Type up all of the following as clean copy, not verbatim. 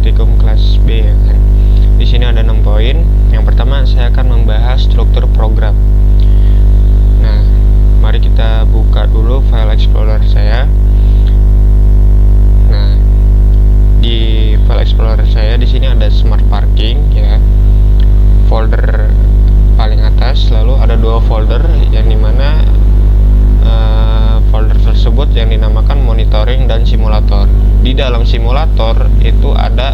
praktikum kelas B ya kan. Di sini ada 6 poin. Yang pertama saya akan membahas struktur program. Nah, mari kita buka dulu file explorer saya. Nah, di file explorer saya di sini ada smart parking ya. Folder paling atas, lalu ada 2 folder yang dimana folder tersebut yang dinamakan monitoring dan simulator. Di dalam simulator itu ada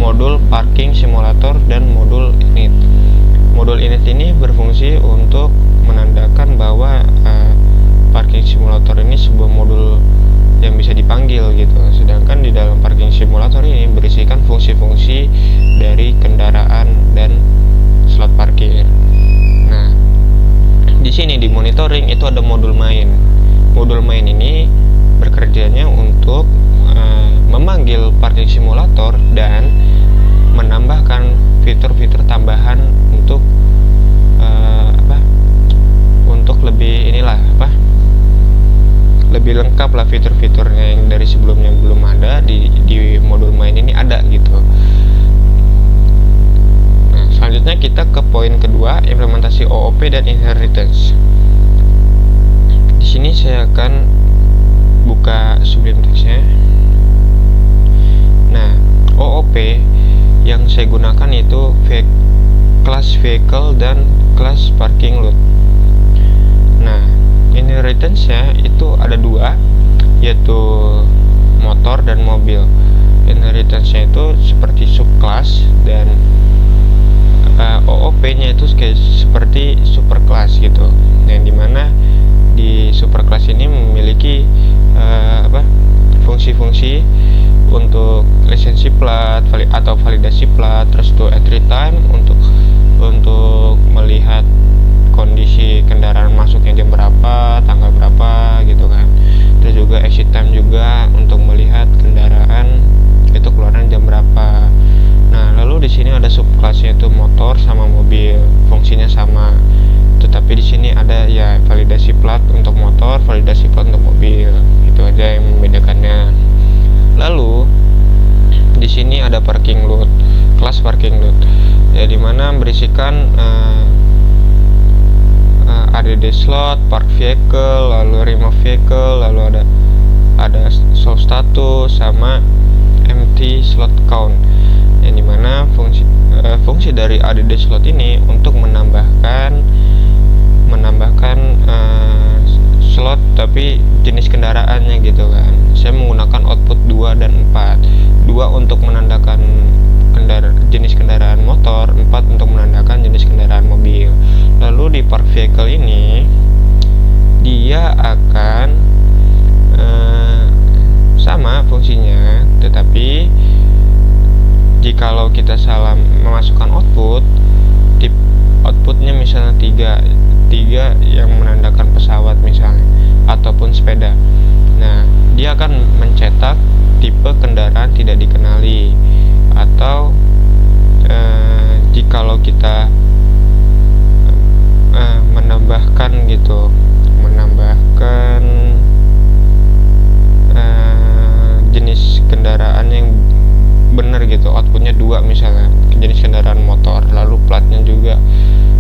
modul parking simulator dan modul init. Modul init ini berfungsi untuk menandakan bahwa parking simulator ini sebuah modul yang bisa dipanggil gitu. Sedangkan di dalam parking simulator ini berisikan fungsi-fungsi dari kendaraan dan slot parkir. Nah, di sini di monitoring itu ada modul main. Modul main ini bekerjanya untuk memanggil parking simulator dan menambahkan fitur-fitur tambahan untuk untuk lebih lebih lengkap lah fitur-fiturnya yang dari sebelumnya belum ada di modul main ini ada gitu. Nah, selanjutnya kita ke poin kedua, implementasi OOP dan inheritance. Di sini saya akan buka Sublime Text-nya. Nah, OOP yang saya gunakan itu class vehicle dan class parking lot. Nah, inheritance-nya itu ada 2, yaitu motor dan mobil. Inheritance-nya itu seperti subclass dan OOP-nya itu seperti superclass gitu. Yang dimana di superclass ini memiliki fungsi-fungsi untuk lisensi plat atau validasi plat, terus to entry time untuk melihat kondisi kendaraan masuknya jam berapa, tanggal berapa gitu kan. Terus juga exit time juga untuk melihat kendaraan itu keluaran jam berapa. Nah, lalu di sini ada subclassnya itu motor sama mobil, fungsinya sama. Tetapi di sini ada ya validasi plat untuk motor, validasi plat untuk mobil. Itu aja yang membedakannya. Lalu di sini ada parking lot, kelas parking lot. Ya dimana berisikan ADD slot, park vehicle, lalu remove vehicle, lalu ada show status sama empty slot count. Yang dimana fungsi dari ADD slot ini untuk menambahkan slot tapi jenis kendaraannya gitu kan. Saya menggunakan output 2 dan 4. 2 untuk menandakan jenis kendaraan motor, 4 untuk menandakan jenis kendaraan mobil. Lalu di park vehicle ini dia akan sama fungsinya, tetapi jikalau kita salah memasukkan output, tip outputnya misalnya 3 yang menandakan pesawat misalnya ataupun sepeda. Nah, dia akan mencetak tipe kendaraan tidak dikenali. Atau jikalau kita menambahkan jenis kendaraan yang benar gitu, outputnya 2 misalnya, jenis kendaraan motor, lalu platnya juga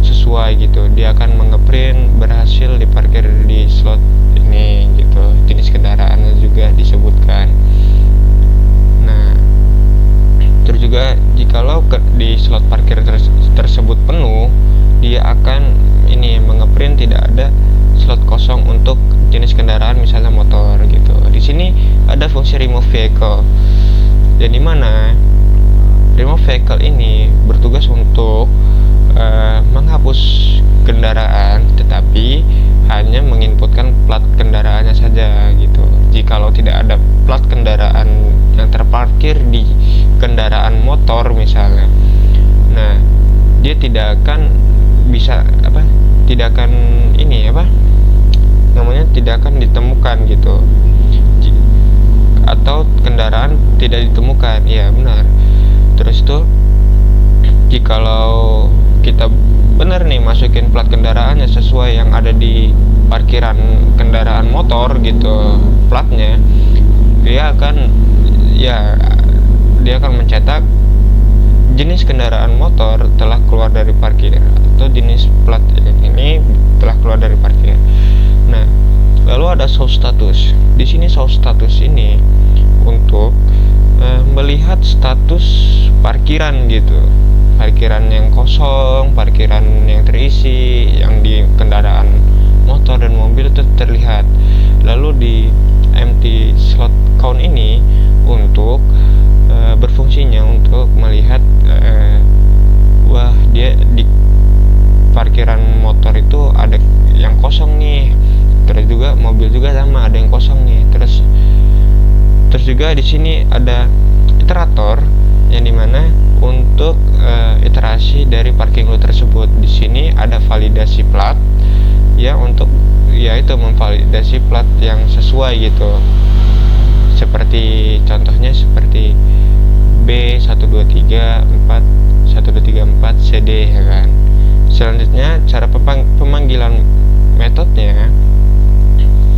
sesuai gitu, dia akan mengeprint berhasil diparkir di slot ini gitu, jenis kendaraannya juga disebutkan. Nah, terus juga jikalau di slot parkir tersebut penuh, dia akan mengeprint tidak ada slot kosong untuk jenis kendaraan misalnya motor gitu. Di sini ada fungsi remove vehicle. Dan dimana remove vehicle ini bertugas untuk menghapus kendaraan, tetapi hanya menginputkan plat kendaraannya saja gitu. Jikalau tidak ada plat kendaraan yang terparkir di kendaraan motor misalnya, nah dia tidak akan tidak akan ditemukan gitu, atau kendaraan tidak ditemukan. Ya benar. Terus tuh jikalau kita benar nih masukin plat kendaraannya sesuai yang ada di parkiran kendaraan motor gitu, platnya, dia akan dia akan mencetak jenis kendaraan motor telah keluar dari parkir atau jenis plat ini telah keluar dari parkir. Nah, lalu ada show status. Di sini show status ini untuk melihat status parkiran gitu. Parkiran yang kosong, parkiran yang terisi, yang di kendaraan motor dan mobil itu terlihat. Lalu di empty slot count ini untuk berfungsinya untuk melihat wah dia di parkiran motor itu ada yang kosong nih, terus juga mobil juga sama ada yang kosong nih, terus juga di sini ada iterator yang dimana untuk iterasi dari parking lot tersebut. Di sini ada validasi plat ya, untuk yaitu memvalidasi plat yang sesuai gitu, seperti contohnya seperti B1234 CD ya kan. Selanjutnya cara pemanggilan metodenya.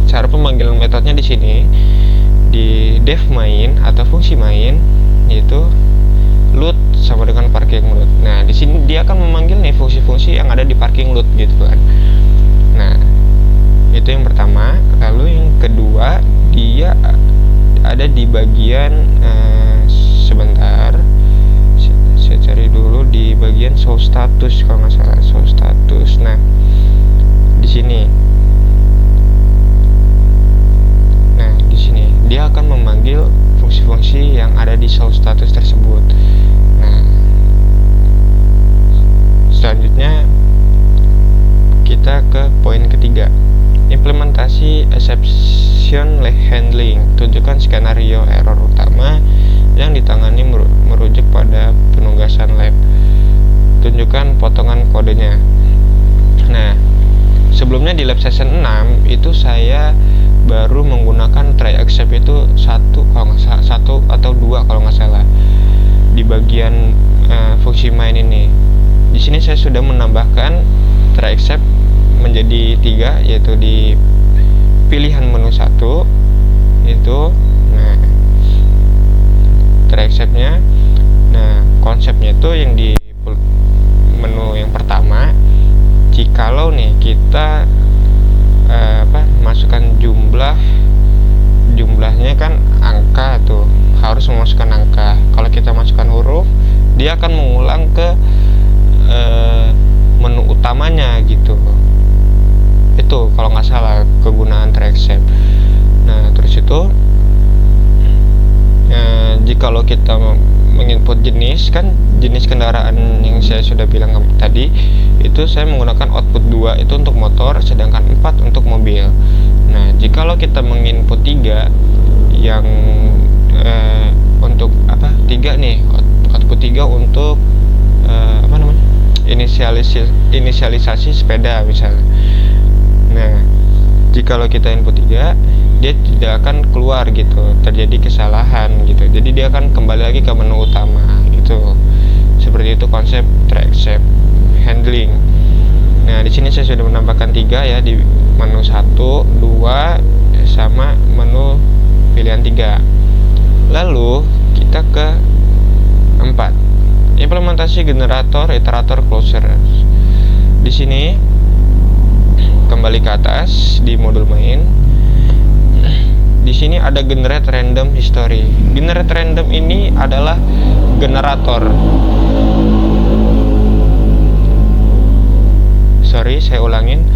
Cara pemanggilan metodenya di sini di def main atau fungsi main, yaitu load sama dengan parking load. Nah, di sini dia akan memanggil nih fungsi-fungsi yang ada di parking load gitu kan. Nah, itu yang pertama. Lalu yang kedua, dia ada di bagian sebentar. Saya cari dulu di bagian show status kalau nggak salah, show status. Nah, di sini. Nah, di sini dia akan memanggil fungsi-fungsi yang ada di show status tersebut. Nah, selanjutnya kita ke poin ketiga, implementasi exception handling. Tunjukkan skenario error utama yang ditangani merujuk pada penugasan lab. Tunjukkan potongan kodenya. Nah, sebelumnya di lab session 6 itu saya baru menggunakan try except itu satu atau dua kalau nggak salah di bagian fungsi main ini. Di sini saya sudah menambahkan try except menjadi 3, yaitu di pilihan menu 1 itu. Nah, try exceptnya, nah konsepnya itu yang di menu yang pertama, jikalau nih kita masukkan jumlahnya kan angka tuh, harus memasukkan angka. Kalau kita masukkan huruf, dia akan mengulang ke menu utamanya gitu. Itu kalau nggak salah kegunaan try except. Nah, terus itu jikalau kita menginput jenis kendaraan yang saya sudah bilang tadi, itu saya menggunakan output 2 itu untuk motor, sedangkan 4 untuk mobil. Nah, jikalau kita menginput 3 yang untuk 3 nih, output 3 untuk inisialisasi sepeda misalnya. Nah, jikalau kita input 3, dia tidak akan keluar gitu, terjadi kesalahan gitu. Jadi dia akan kembali lagi ke menu utama gitu. Seperti itu konsep try except handling. Nah, di sini saya sudah menambahkan 3 ya di menu 1, 2 sama menu pilihan 3. Lalu kita ke 4. Implementasi generator iterator closure. Di sini kembali ke atas di modul main. Di sini ada generate random history. Generate random ini adalah generator. Saya ulangin.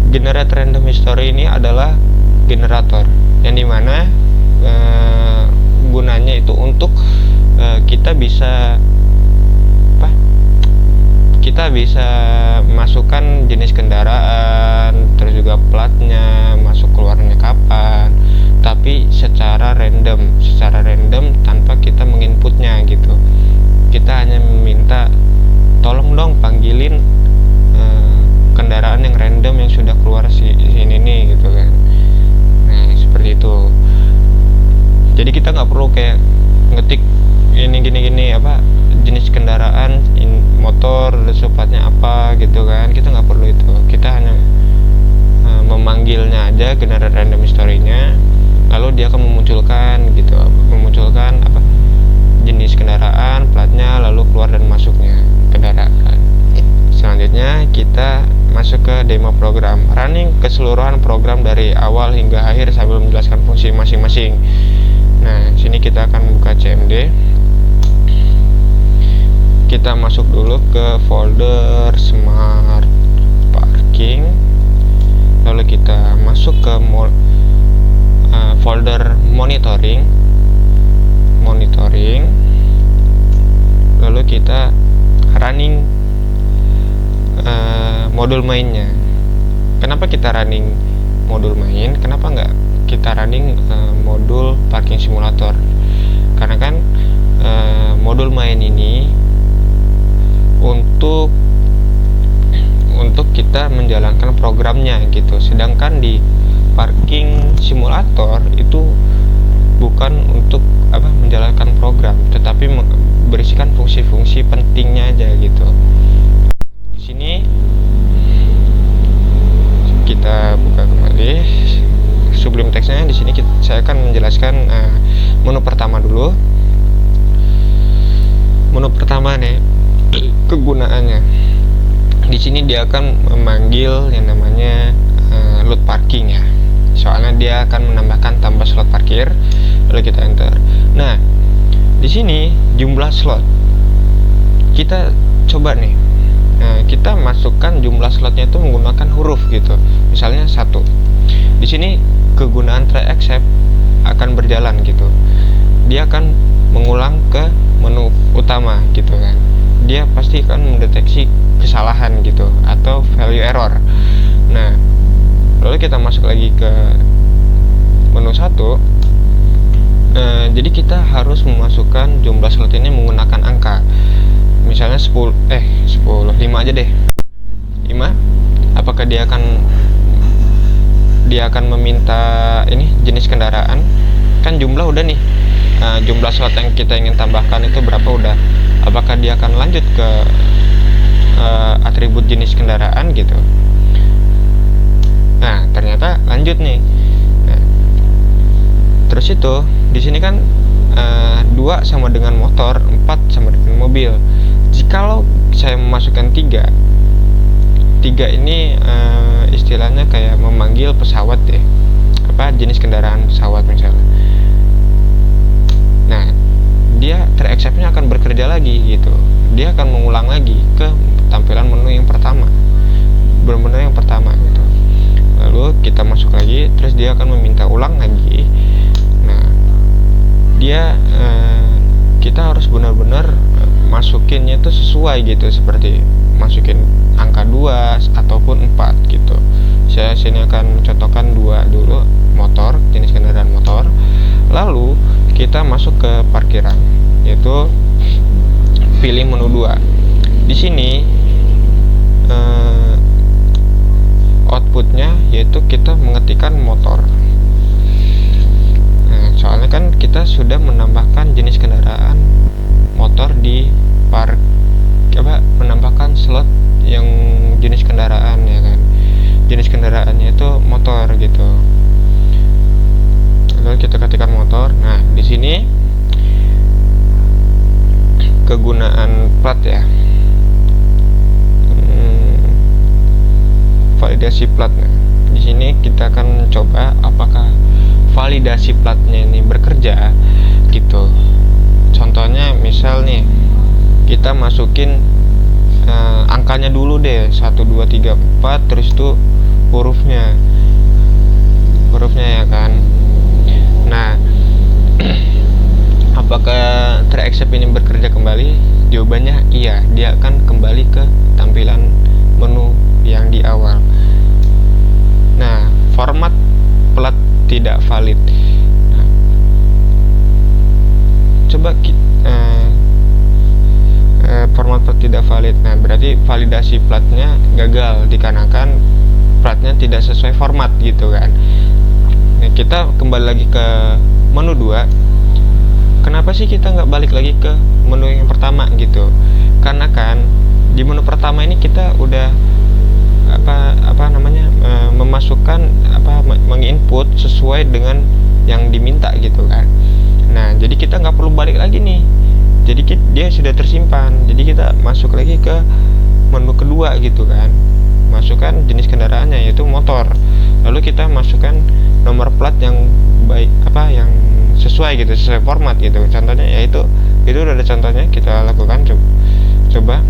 Generate random history ini adalah generator yang dimana gunanya itu untuk kita bisa masukkan jenis kendaraan, terus juga platnya, masuk keluarnya kapan, tapi secara random tanpa kita menginputnya gitu. Kita hanya meminta tolong dong panggilin kendaraan yang random yang sudah keluar sini nih gitu kan. Nah, seperti itu. Jadi kita nggak perlu kayak ngetik ini gini jenis kendaraan motor platnya apa gitu kan. Kita nggak perlu itu. Kita hanya memanggilnya aja generate random history-nya, lalu dia akan memunculkan jenis kendaraan, platnya, lalu keluar dan masuknya kendaraan. Selanjutnya kita masuk ke demo program, running keseluruhan program dari awal hingga akhir sambil menjelaskan fungsi masing-masing. Nah, sini kita akan buka CMD. Kita masuk dulu ke folder Smart Parking, lalu kita masuk ke folder monitoring, lalu kita running modul mainnya. Kenapa kita running modul main? Kenapa nggak kita running modul parking simulator? Karena kan modul main ini untuk kita menjalankan programnya gitu. Sedangkan di parking simulator itu bukan untuk menjalankan program, tetapi berisikan fungsi-fungsi pentingnya aja gitu. Di sini kita buka kembali Sublime Text-nya. Di sini saya akan menjelaskan menu pertama dulu. Menu pertama nih, kegunaannya. Di sini dia akan memanggil yang namanya load parking ya. Soalnya dia akan menambahkan tambah slot parkir, lalu kita enter. Nah, di sini jumlah slot. Kita coba nih. Nah, kita masukkan jumlah slotnya itu menggunakan huruf gitu. Misalnya 1. Di sini kegunaan try except akan berjalan gitu. Dia akan mengulang ke menu utama gitu kan. Dia pasti akan mendeteksi kesalahan gitu atau value error. Nah, lalu kita masuk lagi ke menu 1. Jadi kita harus memasukkan jumlah slot ini menggunakan angka. Misalnya 5 aja deh. 5. Apakah dia akan meminta ini jenis kendaraan? Kan jumlah udah nih. Jumlah slot yang kita ingin tambahkan itu berapa udah. Apakah dia akan lanjut ke atribut jenis kendaraan gitu? Nah, ternyata lanjut nih. Nah, terus itu di sini kan 2 sama dengan motor, 4 sama dengan mobil. Jikalau saya memasukkan 3 ini istilahnya kayak memanggil pesawat deh, jenis kendaraan pesawat misalnya. Nah, dia try-except-nya akan bekerja lagi gitu. Dia akan mengulang lagi ke tampilan menu yang pertama, benar-benar yang pertama gitu. Lalu kita masuk lagi, terus dia akan meminta ulang lagi. Nah, dia kita harus benar-benar masukinnya itu sesuai gitu, seperti masukin angka 2 ataupun 4 gitu. Saya sini akan contohkan 2 dulu, motor, jenis kendaraan motor. Lalu kita masuk ke parkiran, yaitu pilih menu 2. Di sini outputnya yaitu kita mengetikkan motor. Nah, soalnya kan kita sudah menambahkan jenis kendaraan motor di menambahkan slot yang jenis kendaraan ya kan. Jenis kendaraannya itu motor gitu. Lalu kita ketikkan motor. Nah, di sini kegunaan plat ya. Validasi platnya. Di sini kita akan coba apakah validasi platnya ini bekerja gitu. Contohnya misal nih, kita masukin angkanya dulu deh, 1 2 3 4, terus itu hurufnya ya kan. Nah, apakah try except ini bekerja kembali? Jawabannya iya, dia akan kembali ke tampilan menu yang di awal. Nah, format plat tidak valid. Nah, coba format plat tidak valid. Nah, berarti validasi platnya gagal dikarenakan platnya tidak sesuai format gitu kan. Nah, kita kembali lagi ke menu 2. Kenapa sih kita nggak balik lagi ke menu yang pertama gitu? Karena kan di menu pertama ini kita udah menginput sesuai dengan yang diminta gitu kan. Nah, jadi kita nggak perlu balik lagi nih. Jadi dia sudah tersimpan. Jadi kita masuk lagi ke menu kedua gitu kan. Masukkan jenis kendaraannya yaitu motor. Lalu kita masukkan nomor plat yang baik yang sesuai gitu, sesuai format gitu. Contohnya yaitu itu udah ada contohnya, kita lakukan coba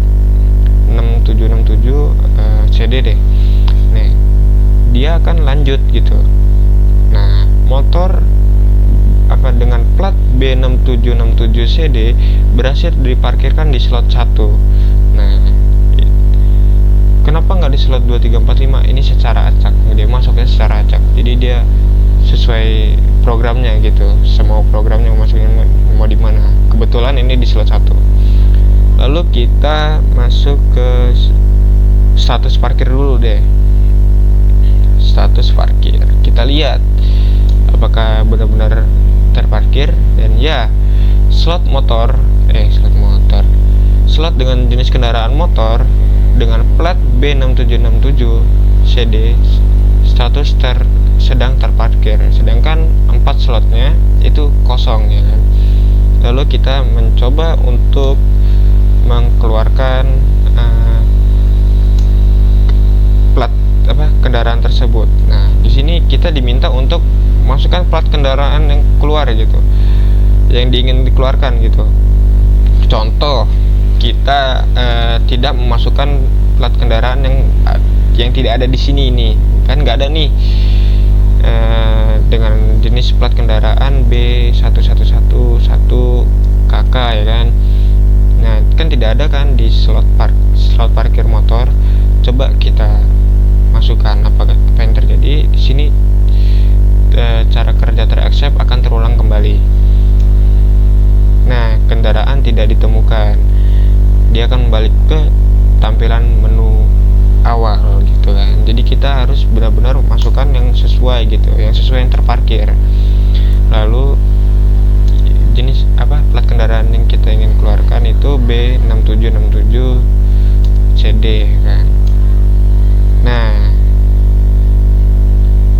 6767 CD deh. Nih, dia akan lanjut gitu. Nah, motor dengan plat B6767CD berhasil diparkirkan di slot 1. Nah, kenapa nggak di slot 2345? Ini secara acak, dia masuknya secara acak. Jadi dia sesuai programnya gitu, semua programnya masukin mau di mana. Kebetulan ini di slot 1. Lalu kita masuk ke status parkir dulu deh. Status parkir, kita lihat apakah benar-benar terparkir, dan ya, slot dengan jenis kendaraan motor dengan plat B6767 CD status sedang terparkir, sedangkan 4 slotnya itu kosong ya kan. Lalu kita mencoba untuk mengeluarkan plat kendaraan tersebut. Nah, di sini kita diminta untuk masukkan plat kendaraan yang keluar gitu, yang diingin dikeluarkan gitu. Contoh, kita tidak memasukkan plat kendaraan yang tidak ada di sini. Ini kan nggak ada nih dengan jenis plat kendaraan B1111KK ya kan. Nah, kan tidak ada kan di slot parkir motor. Coba kita masukkan apa yang terjadi di sini. Cara kerja teraccept akan terulang kembali. Nah, kendaraan tidak ditemukan. Dia akan balik ke tampilan menu awal gitu kan. Jadi kita harus benar-benar masukkan yang sesuai gitu, yang sesuai yang terparkir. Lalu jenis plat kendaraan yang kita ingin keluarkan itu B6767 CD kan. Nah,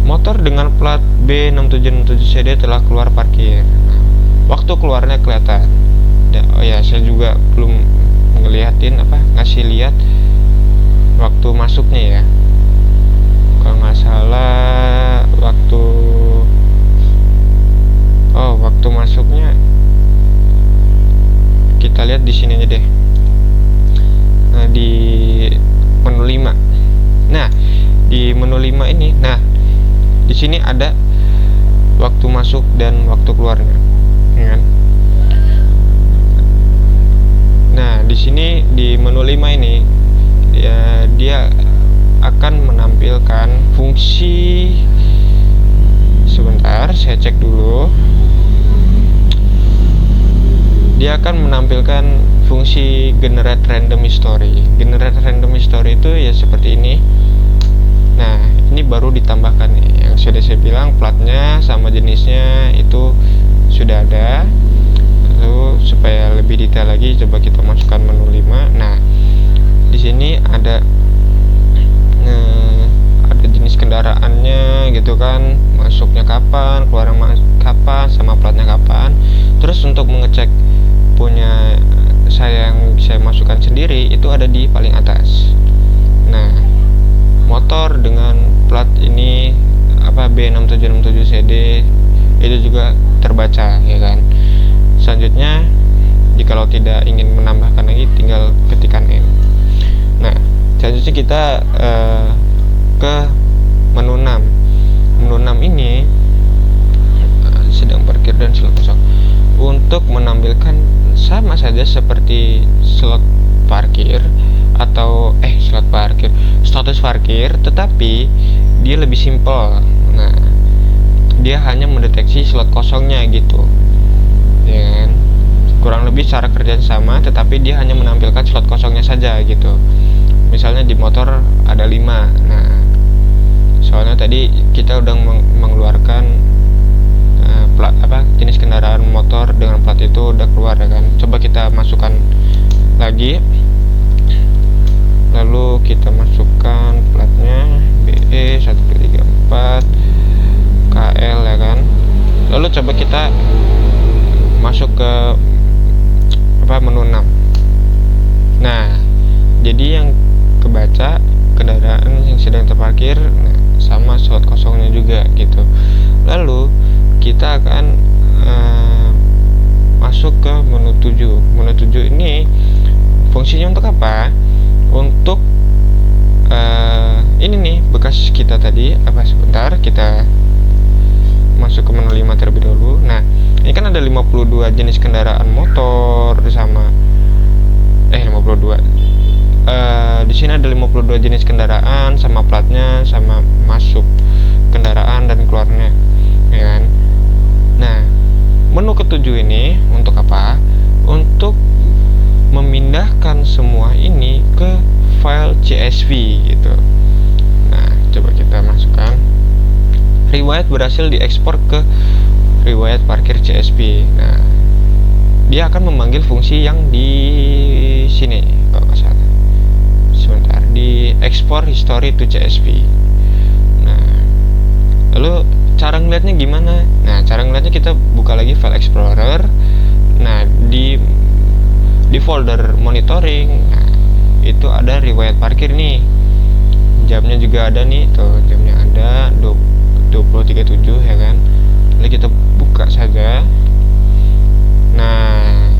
motor dengan plat B6767CD telah keluar parkir. Nah, waktu keluarnya kelihatan. Oh ya, saya juga belum ngasih lihat waktu masuknya ya. Kalau nggak salah waktu masuknya kita lihat di sini aja deh. Nah, di menu 5. Nah, di menu 5 ini, di sini ada waktu masuk dan waktu keluarnya, ya kan? Nah, di sini di menu 5 ini ya, dia akan menampilkan fungsi. Sebentar, saya cek dulu. Dia akan menampilkan fungsi generate random history. Generate random history itu ya seperti ini. Nah, ini baru ditambahkan nih. Yang sudah saya bilang, platnya sama jenisnya itu sudah ada. Lalu supaya lebih detail lagi, coba kita masukkan menu 5. Nah, di sini ada jenis kendaraannya gitu kan, masuknya kapan, keluarnya kapan, sama platnya kapan. Terus untuk mengecek punya yang saya masukkan sendiri itu ada di paling atas. Nah, motor dengan plat ini B6767CD itu juga terbaca ya kan. Selanjutnya, jikalau tidak ingin menambahkan lagi, tinggal ketikkan N. Nah, selanjutnya kita ke menu 6. Menu 6 ini sedang parkir dan slot kosong. Untuk menampilkan sama saja seperti slot parkir atau status parkir, tetapi dia lebih simpel. Nah, dia hanya mendeteksi slot kosongnya gitu, ya kan? Kurang lebih cara kerjanya sama, tetapi dia hanya menampilkan slot kosongnya saja gitu. Misalnya di motor ada 5. Nah, soalnya tadi kita udah mengeluarkan plat jenis kendaraan motor dengan plat itu udah keluar ya kan. Coba kita masukkan lagi, lalu kita masukkan platnya BE1234 KL ya kan. Lalu coba kita masuk ke menu 6. Nah, jadi yang kebaca kendaraan yang sedang terparkir, sama slot kosongnya juga gitu. Lalu kita akan masuk ke menu 7. Menu 7 ini fungsinya untuk apa? Untuk ini nih bekas kita tadi sebentar, kita masuk ke menu 5 terlebih dahulu. Nah, ini kan ada 52 jenis kendaraan motor sama 52. Di sini ada 52 jenis kendaraan sama platnya, sama masuk kendaraan dan keluarnya, ya kan? Nah, menu ketujuh ini untuk apa? Untuk memindahkan semua ini ke file CSV gitu. Nah, coba kita masukkan. Riwayat berhasil diekspor ke riwayat parkir CSV. Nah, dia akan memanggil fungsi yang di sini kalau nggak salah. Sebentar, di export history to CSV. Nah, lalu cara ngeliatnya gimana? Nah, cara ngeliatnya kita buka lagi file explorer. Nah, di folder monitoring, nah, itu ada riwayat parkir nih. Jamnya juga ada nih, tuh jamnya ada 20.37 ya kan. Lalu kita buka saja. Nah,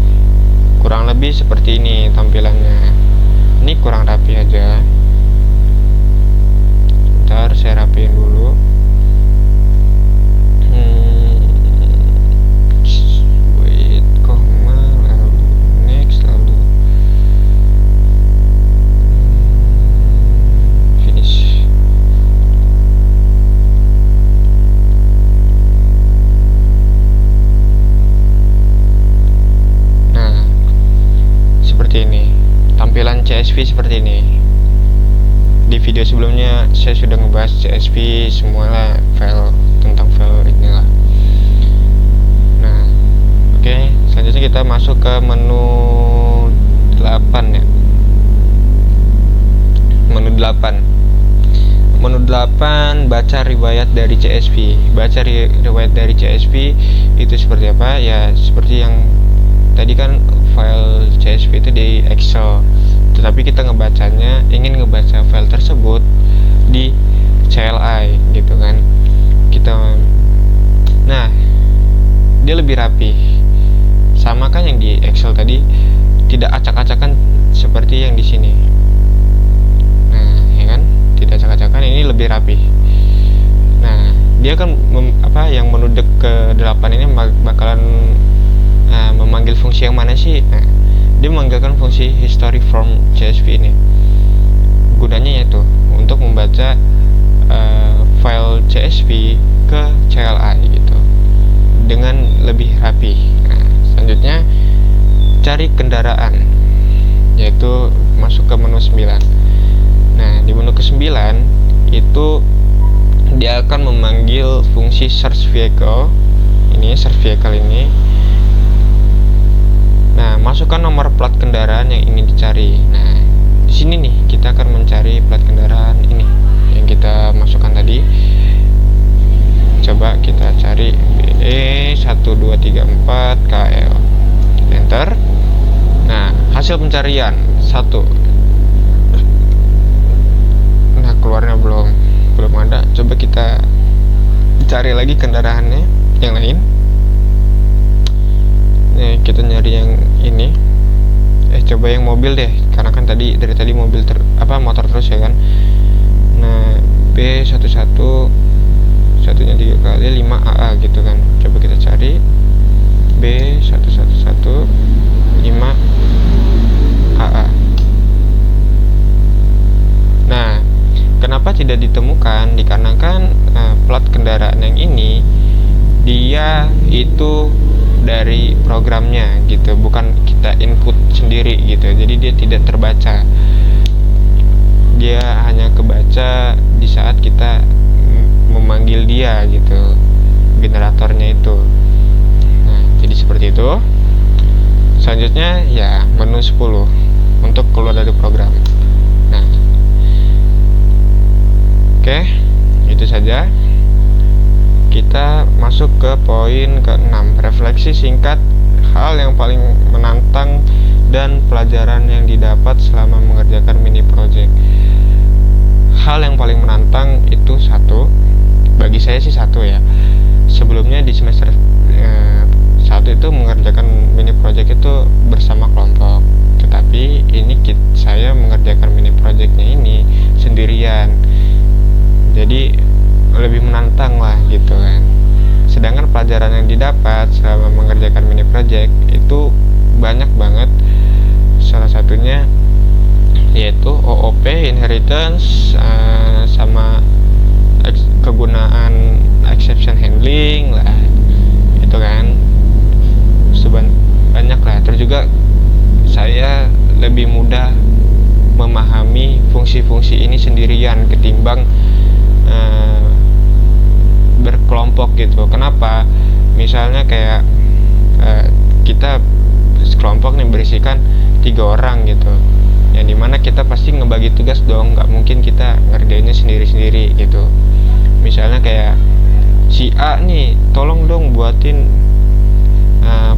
kurang lebih seperti ini tampilannya. Ini kurang rapi aja. Bentar, saya rapiin dulu. Wait, comma, lalu next, lalu finish. Nah, seperti ini tampilan CSV seperti ini. Di video sebelumnya saya sudah ngebahas CSV semua file tentang file inilah. Nah, oke, selanjutnya kita masuk ke menu 8 ya. Menu 8. Menu 8 baca riwayat dari CSV. Baca riwayat dari CSV itu seperti apa? Ya, seperti yang tadi kan file CSV itu di Excel, tetapi kita ingin ngebaca file tersebut di CLI gitu kan. Nah, dia lebih rapi, sama kan yang di Excel tadi, tidak acak-acakan seperti yang di sini. Nah, ya kan, tidak acak-acakan, ini lebih rapi. Nah, dia kan yang menudek ke 8 ini bakalan memanggil fungsi yang mana sih? Nah, dia memanggilkan fungsi history from CSV ini. Gunanya yaitu untuk membaca file CSV ke CLI gitu dengan lebih rapi. Nah, selanjutnya cari kendaraan, yaitu masuk ke menu 9. Nah, di menu ke-9 itu dia akan memanggil fungsi search vehicle. Ini search vehicle ini. Nah, masukkan nomor plat kendaraan yang ingin dicari. Nah, di sini nih kita akan mencari plat kendaraan ini yang kita masukkan tadi. Coba kita cari BE1234KL. Enter. Nah, hasil pencarian 1. Nah, keluarnya belum ada. Coba kita cari lagi kendaraannya yang lain. Nih, kita nyari yang ini. Coba yang mobil deh, karena kan dari tadi mobil motor terus ya kan. Nah, B11 satunya 3 kali 5AA gitu kan. Coba kita cari B111 5AA. Nah, kenapa tidak ditemukan? Dikarenakan plat kendaraan yang ini dia itu dari programnya gitu, bukan kita input sendiri gitu. Jadi dia tidak terbaca. Dia hanya kebaca di saat kita memanggil dia gitu, generatornya itu. Nah, jadi seperti itu. Selanjutnya ya menu 10 untuk keluar dari program. Nah, oke, itu saja. Kita masuk ke poin ke-6, refleksi singkat hal yang paling menantang dan pelajaran yang didapat selama mengerjakan mini project. Hal yang paling menantang itu satu, bagi saya sih satu ya. Sebelumnya di semester satu itu mengerjakan mini project itu bersama kelompok, tetapi ini saya mengerjakan mini projectnya ini sendirian, jadi lebih menantang lah gitu kan. Sedangkan pelajaran yang didapat selama mengerjakan mini project itu banyak banget. Salah satunya yaitu OOP, inheritance, sama kegunaan exception handling lah, itu kan banyak lah. Terus juga saya lebih mudah memahami fungsi-fungsi ini sendirian ketimbang berkelompok gitu. Kenapa? Misalnya kayak kita sekelompok nih berisikan 3 orang gitu, yang dimana kita pasti ngebagi tugas dong, nggak mungkin kita ngerjainnya sendiri-sendiri gitu. Misalnya kayak si A nih, tolong dong buatin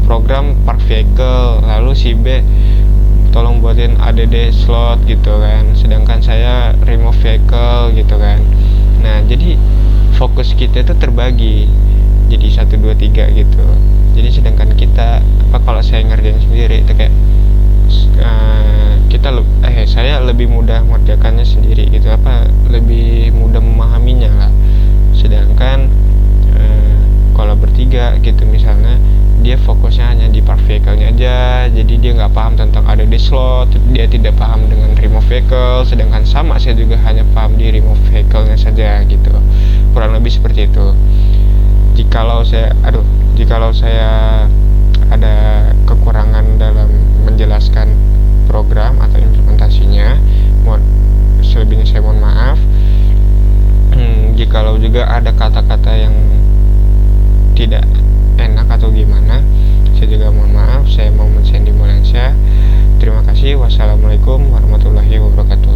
program park vehicle, lalu si B tolong buatin ADD slot gitu kan, sedangkan saya remove vehicle gitu kan. Nah, jadi fokus kita itu terbagi jadi 1, 2, 3 gitu. Jadi sedangkan kita kalau saya ngerjain sendiri itu kayak saya lebih mudah mengerjakannya sendiri gitu, lebih mudah memahaminya lah. Sedangkan kalau bertiga gitu, misalnya dia fokusnya hanya di park vehicle-nya aja, jadi dia nggak paham tentang ADD slot, dia tidak paham dengan remove vehicle, sedangkan saya juga hanya paham di remove vehicle-nya saja gitu. Kurang lebih seperti itu. Jikalau saya ada kekurangan dalam menjelaskan program atau implementasinya, selebihnya saya mohon maaf. Jikalau juga ada kata-kata yang tidak enak atau gimana, saya juga mohon maaf. Saya Muhammad Sandy Molensyah. Terima kasih. Wassalamualaikum warahmatullahi wabarakatuh.